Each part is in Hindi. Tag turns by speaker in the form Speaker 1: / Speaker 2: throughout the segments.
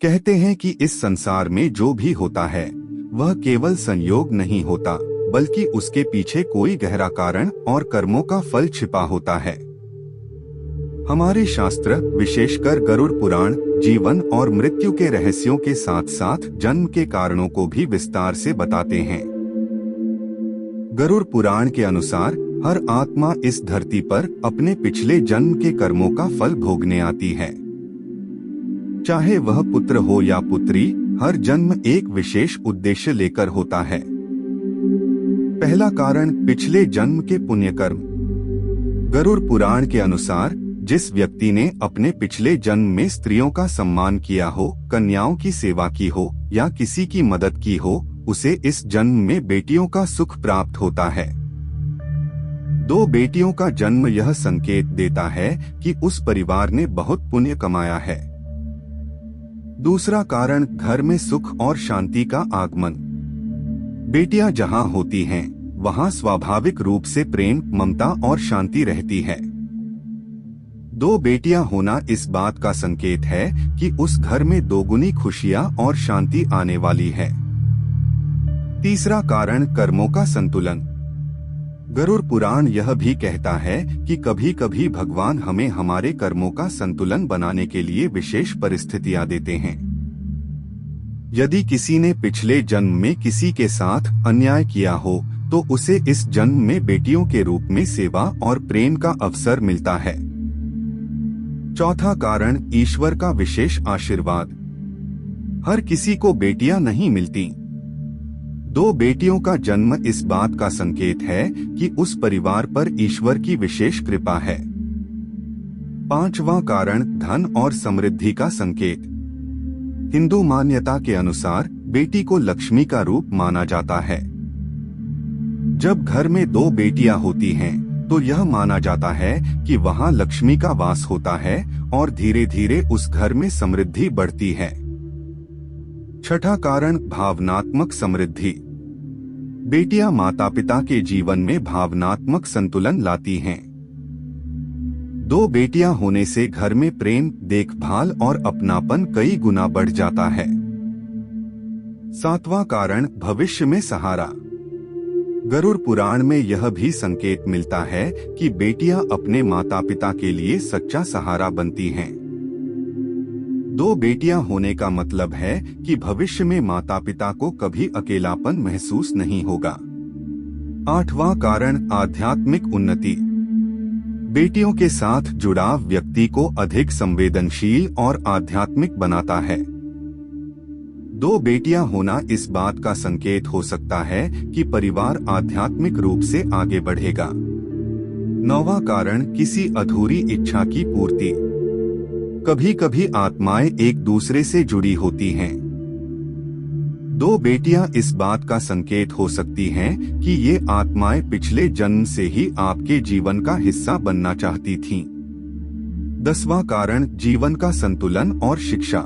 Speaker 1: कहते हैं कि इस संसार में जो भी होता है वह केवल संयोग नहीं होता, बल्कि उसके पीछे कोई गहरा कारण और कर्मों का फल छिपा होता है। हमारे शास्त्र, विशेषकर गरुड़ पुराण, जीवन और मृत्यु के रहस्यों के साथ साथ जन्म के कारणों को भी विस्तार से बताते हैं। गरुड़ पुराण के अनुसार हर आत्मा इस धरती पर अपने पिछले जन्म के कर्मों का फल भोगने आती है। चाहे वह पुत्र हो या पुत्री, हर जन्म एक विशेष उद्देश्य लेकर होता है। पहला कारण, पिछले जन्म के पुण्य कर्म। गरुड़ पुराण के अनुसार जिस व्यक्ति ने अपने पिछले जन्म में स्त्रियों का सम्मान किया हो, कन्याओं की सेवा की हो या किसी की मदद की हो, उसे इस जन्म में बेटियों का सुख प्राप्त होता है। 2 बेटियों का जन्म यह संकेत देता है कि उस परिवार ने बहुत पुण्य कमाया है। दूसरा कारण, घर में सुख और शांति का आगमन। बेटियां जहां होती हैं, वहां स्वाभाविक रूप से प्रेम, ममता और शांति रहती है। 2 बेटियां होना इस बात का संकेत है कि उस घर में दोगुनी खुशियां और शांति आने वाली है। तीसरा कारण, कर्मों का संतुलन। गरुड़ पुराण यह भी कहता है कि कभी कभी भगवान हमें हमारे कर्मों का संतुलन बनाने के लिए विशेष परिस्थितियां देते हैं। यदि किसी ने पिछले जन्म में किसी के साथ अन्याय किया हो, तो उसे इस जन्म में बेटियों के रूप में सेवा और प्रेम का अवसर मिलता है। चौथा कारण, ईश्वर का विशेष आशीर्वाद। हर किसी को बेटियां नहीं मिलती। 2 बेटियों का जन्म इस बात का संकेत है कि उस परिवार पर ईश्वर की विशेष कृपा है। 5वां कारण, धन और समृद्धि का संकेत। हिंदू मान्यता के अनुसार बेटी को लक्ष्मी का रूप माना जाता है। जब घर में 2 बेटियां होती हैं, तो यह माना जाता है कि वहां लक्ष्मी का वास होता है और धीरे धीरे उस घर में समृद्धि बढ़ती है। 6ठा कारण, भावनात्मक समृद्धि। बेटियां माता पिता के जीवन में भावनात्मक संतुलन लाती हैं। 2 बेटियां होने से घर में प्रेम, देखभाल और अपनापन कई गुना बढ़ जाता है। 7वां कारण, भविष्य में सहारा। गरुड़ पुराण में यह भी संकेत मिलता है कि बेटियां अपने माता पिता के लिए सच्चा सहारा बनती हैं। 2 बेटियां होने का मतलब है कि भविष्य में माता पिता को कभी अकेलापन महसूस नहीं होगा। 8वां कारण, आध्यात्मिक उन्नति। बेटियों के साथ जुड़ाव व्यक्ति को अधिक संवेदनशील और आध्यात्मिक बनाता है। 2 बेटियां होना इस बात का संकेत हो सकता है कि परिवार आध्यात्मिक रूप से आगे बढ़ेगा। 9वां कारण, किसी अधूरी इच्छा की पूर्ति। कभी कभी आत्माएं एक दूसरे से जुड़ी होती हैं। 2 बेटियां इस बात का संकेत हो सकती हैं कि ये आत्माएं पिछले जन्म से ही आपके जीवन का हिस्सा बनना चाहती थीं। 10वां कारण, जीवन का संतुलन और शिक्षा।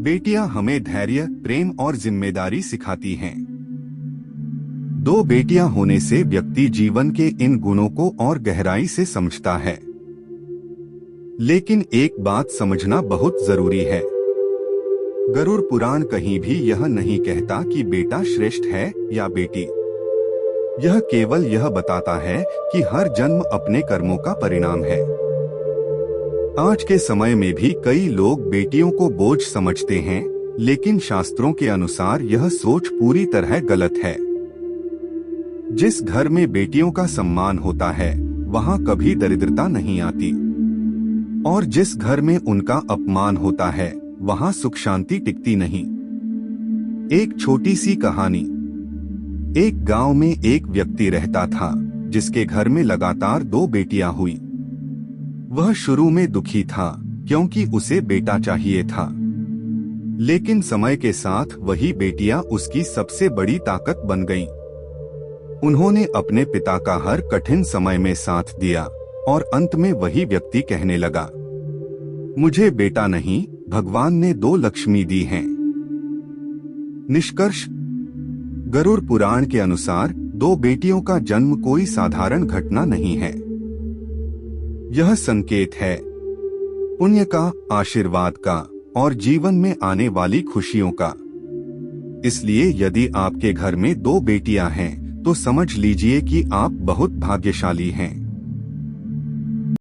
Speaker 1: बेटियां हमें धैर्य, प्रेम और जिम्मेदारी सिखाती हैं। 2 बेटियां होने से व्यक्ति जीवन के इन गुणों को और गहराई से समझता है। लेकिन एक बात समझना बहुत जरूरी है। गरुड़ पुराण कहीं भी यह नहीं कहता कि बेटा श्रेष्ठ है या बेटी। यह केवल यह बताता है कि हर जन्म अपने कर्मों का परिणाम है। आज के समय में भी कई लोग बेटियों को बोझ समझते हैं, लेकिन शास्त्रों के अनुसार यह सोच पूरी तरह गलत है। जिस घर में बेटियों का सम्मान होता है, वहां कभी दरिद्रता नहीं आती, और जिस घर में उनका अपमान होता है, वहां सुख शांति टिकती नहीं। एक छोटी सी कहानी। एक गांव में एक व्यक्ति रहता था, जिसके घर में लगातार 2 बेटियां हुई। वह शुरू में दुखी था, क्योंकि उसे बेटा चाहिए था। लेकिन समय के साथ वही बेटियां उसकी सबसे बड़ी ताकत बन गईं। उन्होंने अपने पिता का हर कठिन समय में साथ दिया, और अंत में वही व्यक्ति कहने लगा, मुझे बेटा नहीं, भगवान ने 2 लक्ष्मी दी हैं। निष्कर्ष, गरुड़ पुराण के अनुसार 2 बेटियों का जन्म कोई साधारण घटना नहीं है। यह संकेत है पुण्य का, आशीर्वाद का और जीवन में आने वाली खुशियों का। इसलिए यदि आपके घर में 2 बेटियां हैं तो समझ लीजिए कि आप बहुत भाग्यशाली हैं।